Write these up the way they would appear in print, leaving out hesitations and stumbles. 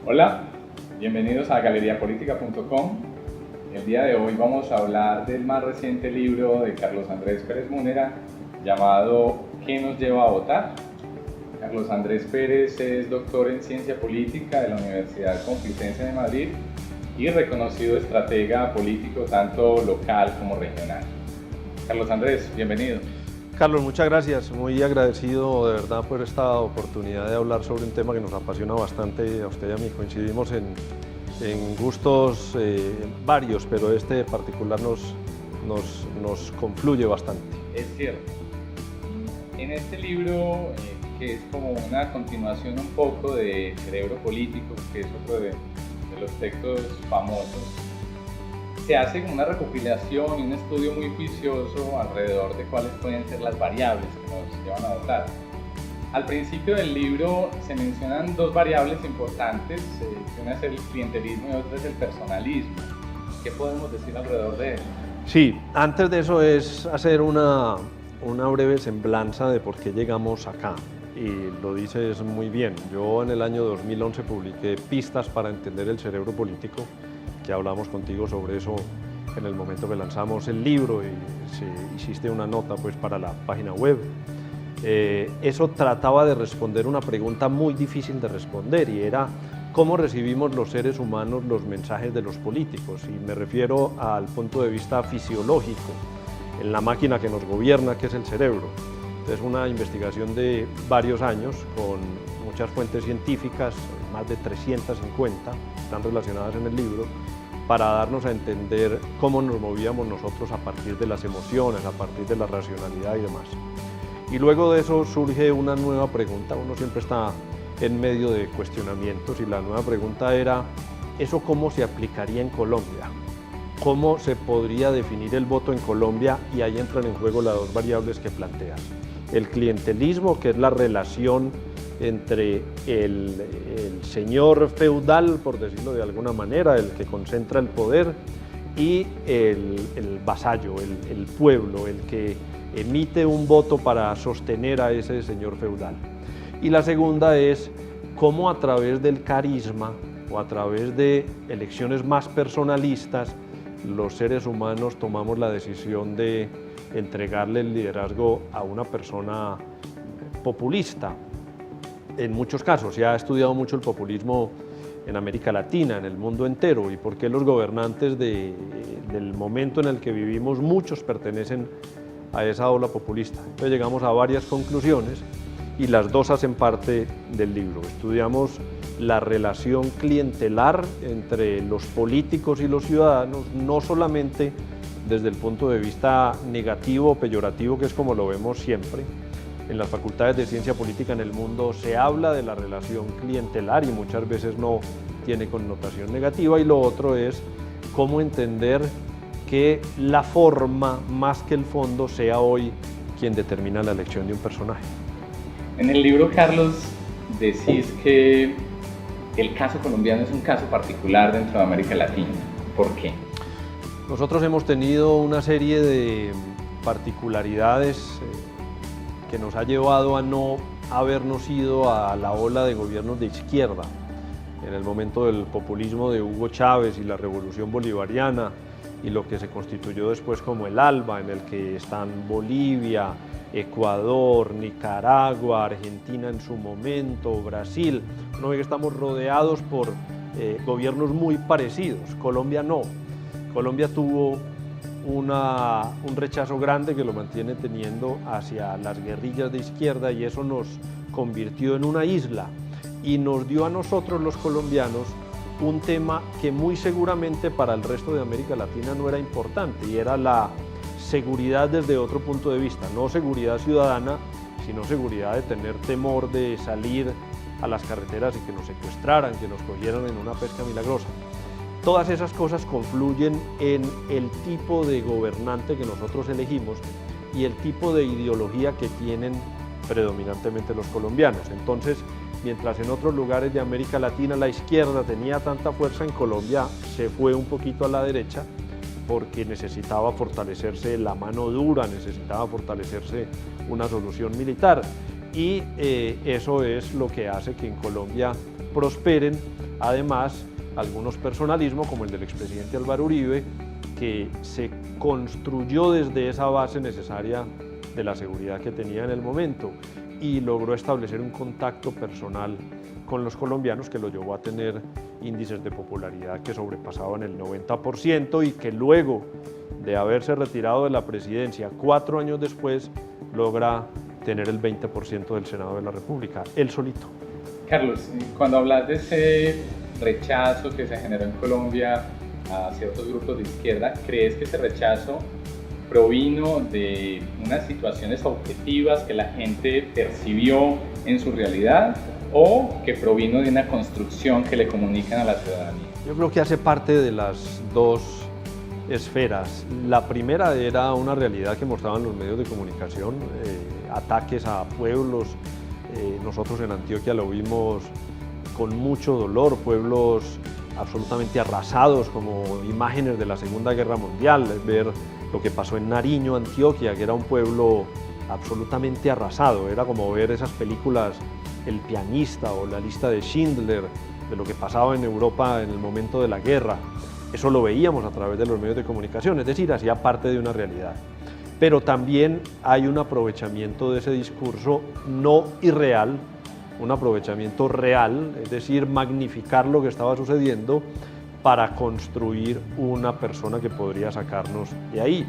Hola, bienvenidos a galeriapolitica.com. El día de hoy vamos a hablar del más reciente libro de Carlos Andrés Pérez Múnera llamado ¿Qué nos lleva a votar? Carlos Andrés Pérez es doctor en Ciencia Política de la Universidad Complutense de Madrid y reconocido estratega político tanto local como regional. Carlos Andrés, bienvenido. Carlos, muchas gracias. Muy agradecido de verdad por esta oportunidad de hablar sobre un tema que nos apasiona bastante a usted y a mí. Coincidimos en gustos varios, pero este en particular nos confluye bastante. Es cierto. En este libro, que es como una continuación un poco de Cerebro Político, que es otro de los textos famosos, se hace como una recopilación y un estudio muy juicioso alrededor de cuáles pueden ser las variables que nos llevan a votar. Al principio del libro se mencionan dos variables importantes, una es el clientelismo y otra es el personalismo. ¿Qué podemos decir alrededor de eso? Sí, antes de eso es hacer una breve semblanza de por qué llegamos acá. Y lo dices muy bien. Yo en el año 2011 publiqué Pistas para entender el cerebro político, que hablamos contigo sobre eso en el momento que lanzamos el libro y hiciste una nota pues, para la página web. Eso trataba de responder una pregunta muy difícil de responder y era ¿cómo recibimos los seres humanos los mensajes de los políticos? Y me refiero al punto de vista fisiológico, en la máquina que nos gobierna, que es el cerebro. Es una investigación de varios años con muchas fuentes científicas, más de 350, están relacionadas en el libro, para darnos a entender cómo nos movíamos nosotros a partir de las emociones, a partir de la racionalidad y demás. Y luego de eso surge una nueva pregunta, uno siempre está en medio de cuestionamientos y la nueva pregunta era, ¿eso cómo se aplicaría en Colombia? ¿Cómo se podría definir el voto en Colombia? Y ahí entran en juego las dos variables que planteas. El clientelismo, que es la relación entre el señor feudal, por decirlo de alguna manera, el que concentra el poder, y el vasallo, el pueblo, el que emite un voto para sostener a ese señor feudal. Y la segunda es cómo a través del carisma o a través de elecciones más personalistas, los seres humanos tomamos la decisión de entregarle el liderazgo a una persona populista. En muchos casos, se ha estudiado mucho el populismo en América Latina, en el mundo entero, y por qué los gobernantes del momento en el que vivimos, muchos pertenecen a esa ola populista. Entonces llegamos a varias conclusiones y las dos hacen parte del libro. Estudiamos la relación clientelar entre los políticos y los ciudadanos, no solamente desde el punto de vista negativo o peyorativo, que es como lo vemos siempre. En las facultades de ciencia política en el mundo se habla de la relación clientelar y muchas veces no tiene connotación negativa, y lo otro es cómo entender que la forma más que el fondo sea hoy quien determina la elección de un personaje. En el libro, Carlos, decís que el caso colombiano es un caso particular dentro de América Latina. ¿Por qué? Nosotros hemos tenido una serie de particularidades que nos ha llevado a no habernos ido a la ola de gobiernos de izquierda. En el momento del populismo de Hugo Chávez y la revolución bolivariana y lo que se constituyó después como el ALBA, en el que están Bolivia, Ecuador, Nicaragua, Argentina en su momento, Brasil. Uno ve que estamos rodeados por gobiernos muy parecidos. Colombia no. Colombia tuvo un rechazo grande que lo mantiene teniendo hacia las guerrillas de izquierda, y eso nos convirtió en una isla y nos dio a nosotros los colombianos un tema que muy seguramente para el resto de América Latina no era importante, y era la seguridad desde otro punto de vista, no seguridad ciudadana, sino seguridad de tener temor de salir a las carreteras y que nos secuestraran, que nos cogieran en una pesca milagrosa. Todas esas cosas confluyen en el tipo de gobernante que nosotros elegimos y el tipo de ideología que tienen predominantemente los colombianos. Entonces, mientras en otros lugares de América Latina la izquierda tenía tanta fuerza, en Colombia se fue un poquito a la derecha porque necesitaba fortalecerse la mano dura, necesitaba fortalecerse una solución militar. Y eso es lo que hace que en Colombia prosperen Además, algunos personalismos, como el del expresidente Álvaro Uribe, que se construyó desde esa base necesaria de la seguridad que tenía en el momento y logró establecer un contacto personal con los colombianos que lo llevó a tener índices de popularidad que sobrepasaban el 90% y que luego de haberse retirado de la presidencia 4 años después logra tener el 20% del Senado de la República, él solito. Carlos, cuando hablas de ese rechazo que se generó en Colombia a ciertos grupos de izquierda, ¿crees que ese rechazo provino de unas situaciones objetivas que la gente percibió en su realidad o que provino de una construcción que le comunican a la ciudadanía? Yo creo que hace parte de las dos esferas. La primera era una realidad que mostraban los medios de comunicación, ataques a pueblos. Nosotros en Antioquia lo vimos con mucho dolor, pueblos absolutamente arrasados, como imágenes de la Segunda Guerra Mundial, ver lo que pasó en Nariño, Antioquia, que era un pueblo absolutamente arrasado, era como ver esas películas El pianista o La lista de Schindler, de lo que pasaba en Europa en el momento de la guerra. Eso lo veíamos a través de los medios de comunicación, es decir, hacía parte de una realidad. Pero también hay un aprovechamiento de ese discurso no irreal, un aprovechamiento real, es decir, magnificar lo que estaba sucediendo para construir una persona que podría sacarnos de ahí.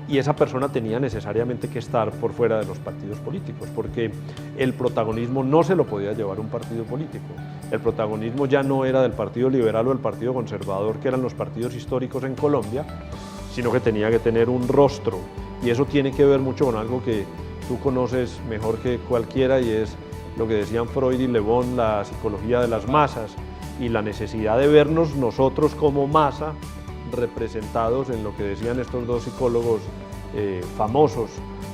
Y esa persona tenía necesariamente que estar por fuera de los partidos políticos, porque el protagonismo no se lo podía llevar un partido político. El protagonismo ya no era del Partido Liberal o del Partido Conservador, que eran los partidos históricos en Colombia, sino que tenía que tener un rostro. Y eso tiene que ver mucho con algo que tú conoces mejor que cualquiera, y es lo que decían Freud y Le Bon, la psicología de las masas, y la necesidad de vernos nosotros como masa representados en lo que decían estos dos psicólogos famosos,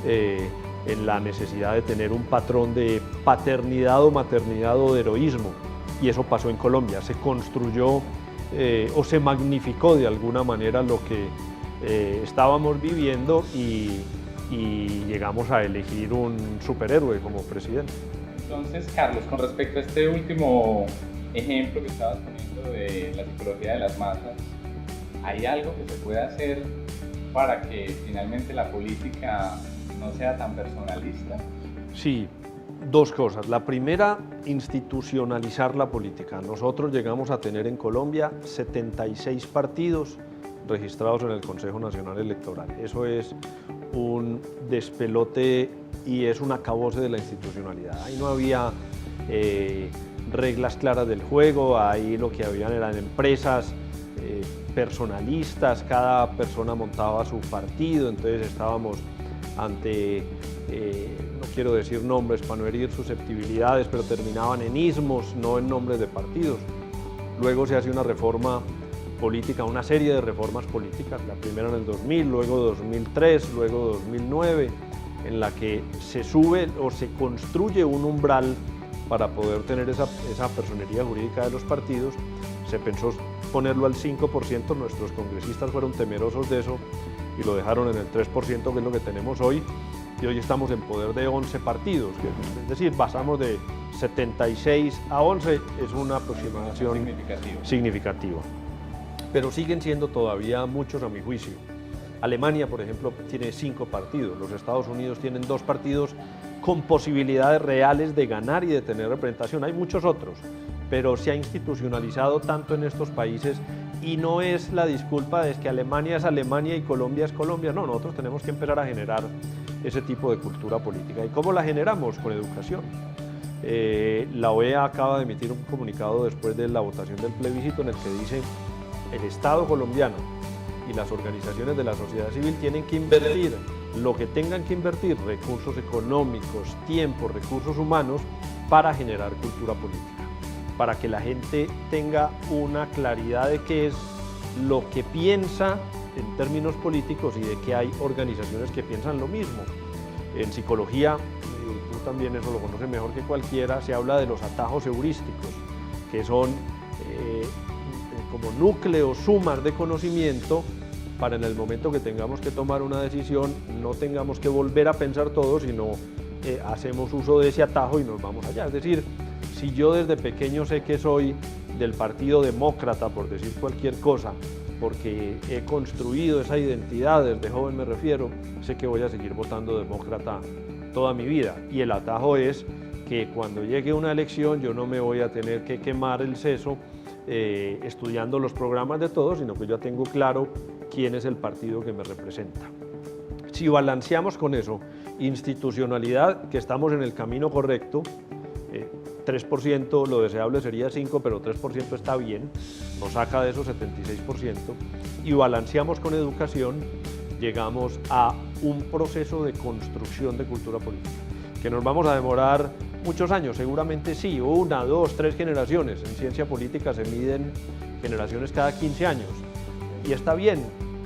en la necesidad de tener un patrón de paternidad o maternidad o de heroísmo. Y eso pasó en Colombia, se construyó o se magnificó de alguna manera lo que estábamos viviendo y llegamos a elegir un superhéroe como presidente. Entonces, Carlos, con respecto a este último ejemplo que estabas poniendo de la psicología de las masas, ¿hay algo que se puede hacer para que finalmente la política no sea tan personalista? Sí, dos cosas. La primera, institucionalizar la política. Nosotros llegamos a tener en Colombia 76 partidos registrados en el Consejo Nacional Electoral. Eso es un despelote y es un acabose de la institucionalidad. Ahí no había reglas claras del juego, ahí lo que habían eran empresas personalistas, cada persona montaba su partido, entonces estábamos ante, no quiero decir nombres para no herir susceptibilidades, pero terminaban en ismos, no en nombres de partidos. Luego se hace una reforma política, una serie de reformas políticas, la primera en el 2000, luego 2003, luego 2009, en la que se sube o se construye un umbral para poder tener esa personería jurídica de los partidos. Se pensó ponerlo al 5%, nuestros congresistas fueron temerosos de eso y lo dejaron en el 3%, que es lo que tenemos hoy, y hoy estamos en poder de 11 partidos, es decir, pasamos de 76 a 11, es una aproximación significativa. Pero siguen siendo todavía muchos a mi juicio. Alemania, por ejemplo, tiene 5 partidos, los Estados Unidos tienen 2 partidos con posibilidades reales de ganar y de tener representación. Hay muchos otros, pero se ha institucionalizado tanto en estos países y no es la disculpa de que Alemania es Alemania y Colombia es Colombia. No, nosotros tenemos que empezar a generar ese tipo de cultura política. ¿Y cómo la generamos? Con educación. La OEA acaba de emitir un comunicado después de la votación del plebiscito en el que dice: el Estado colombiano y las organizaciones de la sociedad civil tienen que invertir lo que tengan que invertir, recursos económicos, tiempo, recursos humanos, para generar cultura política, para que la gente tenga una claridad de qué es lo que piensa en términos políticos y de que hay organizaciones que piensan lo mismo. En psicología, tú también eso lo conoces mejor que cualquiera, se habla de los atajos heurísticos, que son como núcleos, sumas de conocimiento, para en el momento que tengamos que tomar una decisión no tengamos que volver a pensar todo, sino hacemos uso de ese atajo y nos vamos allá. Es decir, si yo desde pequeño sé que soy del Partido Demócrata, por decir cualquier cosa, porque he construido esa identidad, desde joven me refiero, sé que voy a seguir votando demócrata toda mi vida. Y el atajo es que cuando llegue una elección yo no me voy a tener que quemar el seso estudiando los programas de todos, sino que yo tengo claro quién es el partido que me representa. Si balanceamos con eso, institucionalidad, que estamos en el camino correcto, 3%, lo deseable sería 5%, pero 3% está bien, nos saca de esos 76%, y balanceamos con educación, llegamos a un proceso de construcción de cultura política, que nos vamos a demorar muchos años, seguramente sí, 1, 2, 3 generaciones. En ciencia política se miden generaciones cada 15 años, y está bien,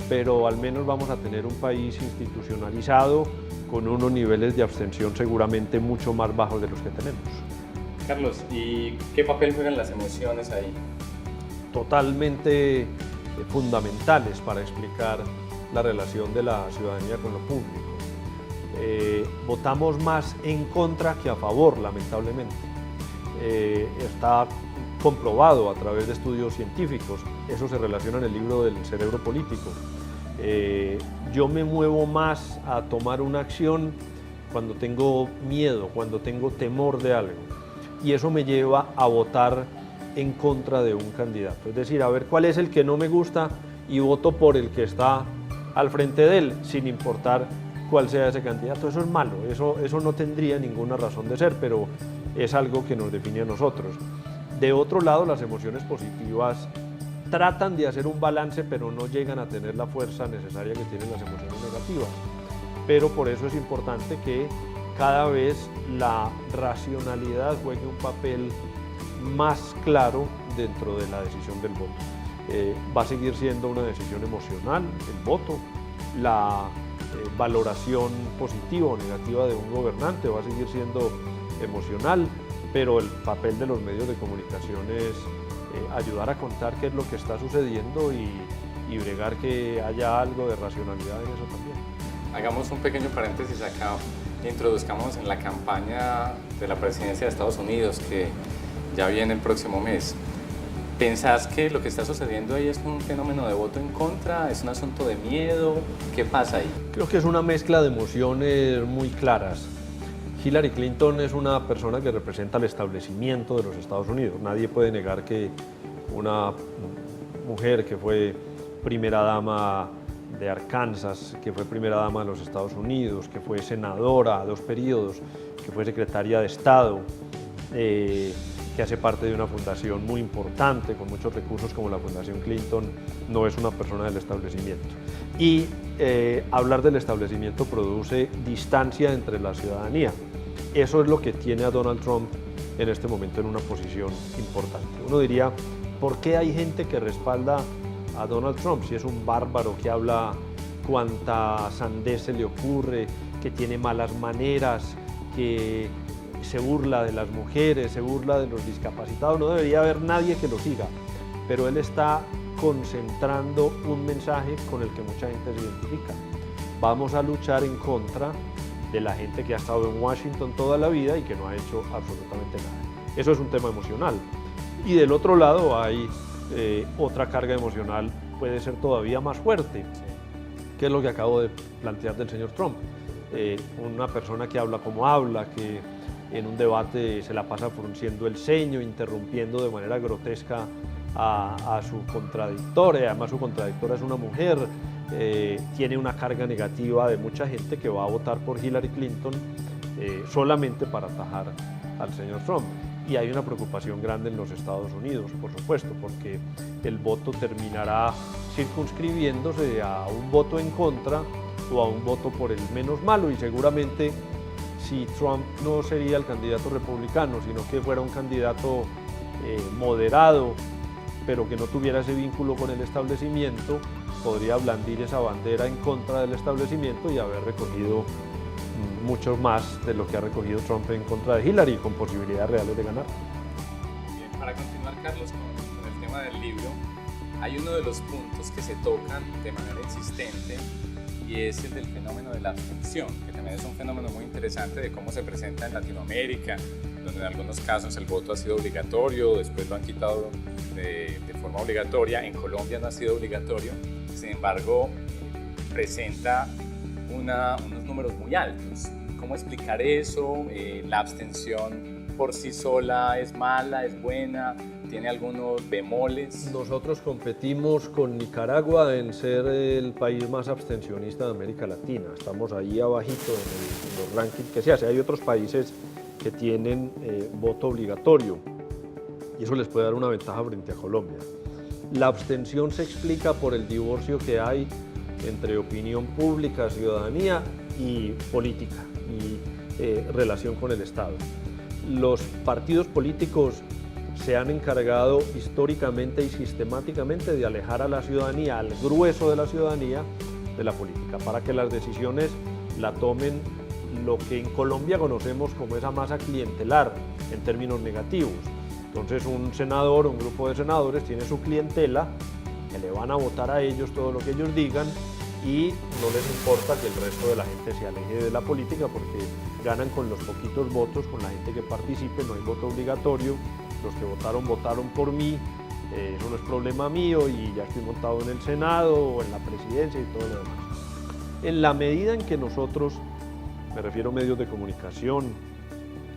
pero al menos vamos a tener un país institucionalizado con unos niveles de abstención seguramente mucho más bajos de los que tenemos. Carlos, ¿y qué papel juegan las emociones ahí? Totalmente fundamentales para explicar la relación de la ciudadanía con lo público. Votamos más en contra que a favor, lamentablemente. Está comprobado a través de estudios científicos, eso se relaciona en el libro del cerebro político. Yo me muevo más a tomar una acción cuando tengo miedo, cuando tengo temor de algo, y eso me lleva a votar en contra de un candidato, es decir, a ver cuál es el que no me gusta y voto por el que está al frente de él, sin importar cuál sea ese candidato. Eso es malo, eso no tendría ninguna razón de ser, pero es algo que nos define a nosotros. De otro lado, las emociones positivas tratan de hacer un balance, pero no llegan a tener la fuerza necesaria que tienen las emociones negativas. Pero por eso es importante que cada vez la racionalidad juegue un papel más claro dentro de la decisión del voto. Va a seguir siendo una decisión emocional, el voto, la valoración positiva o negativa de un gobernante va a seguir siendo emocional, pero el papel de los medios de comunicación es ayudar a contar qué es lo que está sucediendo y bregar que haya algo de racionalidad en eso también. Hagamos un pequeño paréntesis acá e introduzcamos en la campaña de la presidencia de Estados Unidos que ya viene el próximo mes. ¿Pensás que lo que está sucediendo ahí es un fenómeno de voto en contra? ¿Es un asunto de miedo? ¿Qué pasa ahí? Creo que es una mezcla de emociones muy claras. Hillary Clinton es una persona que representa el establecimiento de los Estados Unidos. Nadie puede negar que una mujer que fue primera dama de Arkansas, que fue primera dama de los Estados Unidos, que fue senadora 2 periodos, que fue secretaria de Estado, que hace parte de una fundación muy importante, con muchos recursos como la Fundación Clinton, no es una persona del establecimiento. Y hablar del establecimiento produce distancia entre la ciudadanía. Eso es lo que tiene a Donald Trump en este momento en una posición importante. Uno diría, ¿por qué hay gente que respalda a Donald Trump? Si es un bárbaro que habla cuanta sandez se le ocurre, que tiene malas maneras, que se burla de las mujeres, se burla de los discapacitados, no debería haber nadie que lo siga, pero él está concentrando un mensaje con el que mucha gente se identifica. Vamos a luchar en contra de la gente que ha estado en Washington toda la vida y que no ha hecho absolutamente nada. Eso es un tema emocional. Y del otro lado hay otra carga emocional, puede ser todavía más fuerte, que es lo que acabo de plantear del señor Trump. Una persona que habla como habla, que en un debate se la pasa frunciendo el ceño, interrumpiendo de manera grotesca a su contradictora, y además su contradictora es una mujer, tiene una carga negativa de mucha gente que va a votar por Hillary Clinton solamente para atajar al señor Trump. Y hay una preocupación grande en los Estados Unidos, por supuesto, porque el voto terminará circunscribiéndose a un voto en contra o a un voto por el menos malo, y seguramente si Trump no sería el candidato republicano, sino que fuera un candidato moderado, pero que no tuviera ese vínculo con el establecimiento, podría blandir esa bandera en contra del establecimiento y haber recogido mucho más de lo que ha recogido Trump en contra de Hillary, con posibilidades reales de ganar. Bien, para continuar, Carlos, con el tema del libro, hay uno de los puntos que se tocan de manera insistente y es el del fenómeno de la abstención, que también es un fenómeno muy interesante de cómo se presenta en Latinoamérica donde en algunos casos el voto ha sido obligatorio, después lo han quitado de forma obligatoria. En Colombia no ha sido obligatorio, sin embargo presenta unos números muy altos. ¿Cómo explicar eso? ¿La abstención por sí sola es mala, es buena? ¿Tiene algunos bemoles? Nosotros competimos con Nicaragua en ser el país más abstencionista de América Latina. Estamos ahí abajito en los rankings que se hace. Hay otros países que tienen voto obligatorio y eso les puede dar una ventaja frente a Colombia. La abstención se explica por el divorcio que hay entre opinión pública, ciudadanía y política y relación con el Estado. Los partidos políticos se han encargado históricamente y sistemáticamente de alejar a la ciudadanía, al grueso de la ciudadanía, de la política, para que las decisiones la tomen lo que en Colombia conocemos como esa masa clientelar en términos negativos. Entonces un senador, un grupo de senadores tiene su clientela que le van a votar a ellos todo lo que ellos digan y no les importa que el resto de la gente se aleje de la política porque ganan con los poquitos votos, con la gente que participe, no hay voto obligatorio, los que votaron por mí, eso no es problema mío y ya estoy montado en el Senado o en la presidencia y todo lo demás. En la medida en que nosotros, me refiero a medios de comunicación,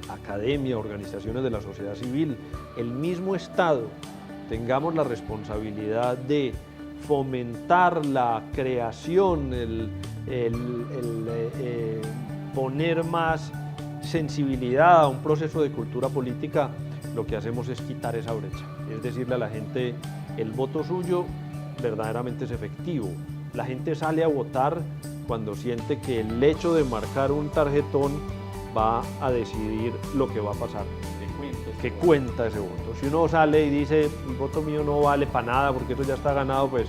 academia, organizaciones de la sociedad civil, el mismo Estado, tengamos la responsabilidad de fomentar la creación, poner más sensibilidad a un proceso de cultura política, lo que hacemos es quitar esa brecha, es decirle a la gente, el voto suyo verdaderamente es efectivo. La gente sale a votar cuando siente que el hecho de marcar un tarjetón va a decidir lo que va a pasar, que cuenta ese voto. Si uno sale y dice, el voto mío no vale para nada porque eso ya está ganado, pues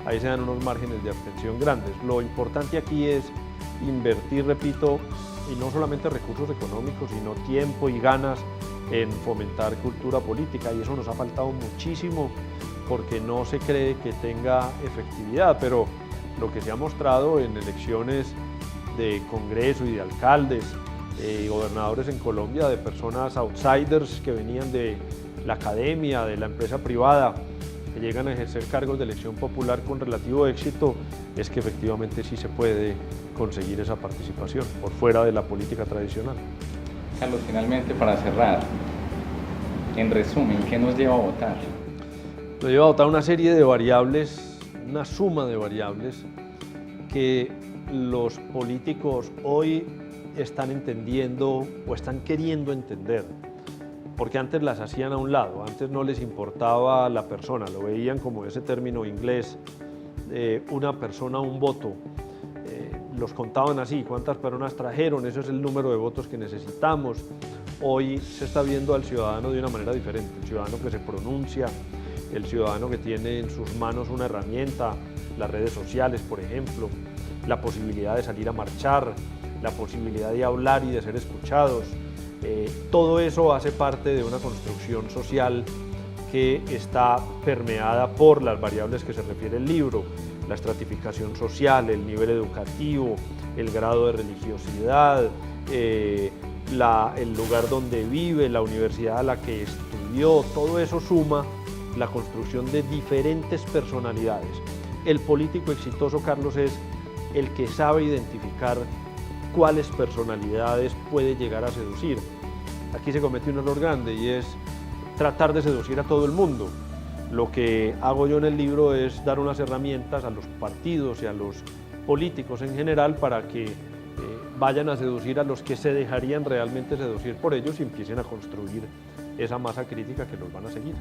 ahí se dan unos márgenes de abstención grandes. Lo importante aquí es invertir, repito, y no solamente recursos económicos, sino tiempo y ganas en fomentar cultura política, y eso nos ha faltado muchísimo porque no se cree que tenga efectividad, pero lo que se ha mostrado en elecciones de Congreso y de alcaldes, gobernadores en Colombia, de personas outsiders que venían de la academia, de la empresa privada, que llegan a ejercer cargos de elección popular con relativo éxito, es que efectivamente sí se puede conseguir esa participación por fuera de la política tradicional. Carlos, finalmente para cerrar, en resumen, ¿qué nos lleva a votar? Nos lleva a votar una serie de variables, una suma de variables que los políticos hoy están entendiendo o están queriendo entender, porque antes las hacían a un lado, antes no les importaba la persona, lo veían como ese término inglés, una persona, un voto, los contaban así, cuántas personas trajeron, ese es el número de votos que necesitamos. Hoy se está viendo al ciudadano de una manera diferente, el ciudadano que se pronuncia, el ciudadano que tiene en sus manos una herramienta, las redes sociales, por ejemplo, la posibilidad de salir a marchar, la posibilidad de hablar y de ser escuchados. Todo eso hace parte de una construcción social que está permeada por las variables que se refiere el libro, la estratificación social, el nivel educativo, el grado de religiosidad, el lugar donde vive, la universidad a la que estudió, todo eso suma la construcción de diferentes personalidades. El político exitoso, Carlos, es el que sabe identificar cuáles personalidades puede llegar a seducir. Aquí se comete un error grande y es tratar de seducir a todo el mundo. Lo que hago yo en el libro es dar unas herramientas a los partidos y a los políticos en general para que vayan a seducir a los que se dejarían realmente seducir por ellos y empiecen a construir esa masa crítica que los van a seguir.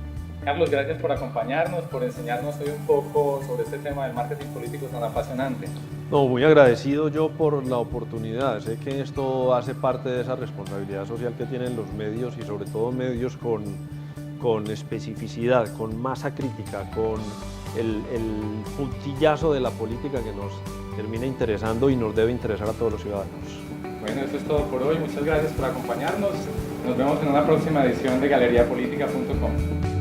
Carlos, gracias por acompañarnos, por enseñarnos hoy un poco sobre este tema del marketing político tan apasionante. No, muy agradecido yo por la oportunidad. Sé que esto hace parte de esa responsabilidad social que tienen los medios y sobre todo medios con especificidad, con masa crítica, con el puntillazo de la política que nos termina interesando y nos debe interesar a todos los ciudadanos. Bueno, eso es todo por hoy. Muchas gracias por acompañarnos. Nos vemos en una próxima edición de galeriapolítica.com.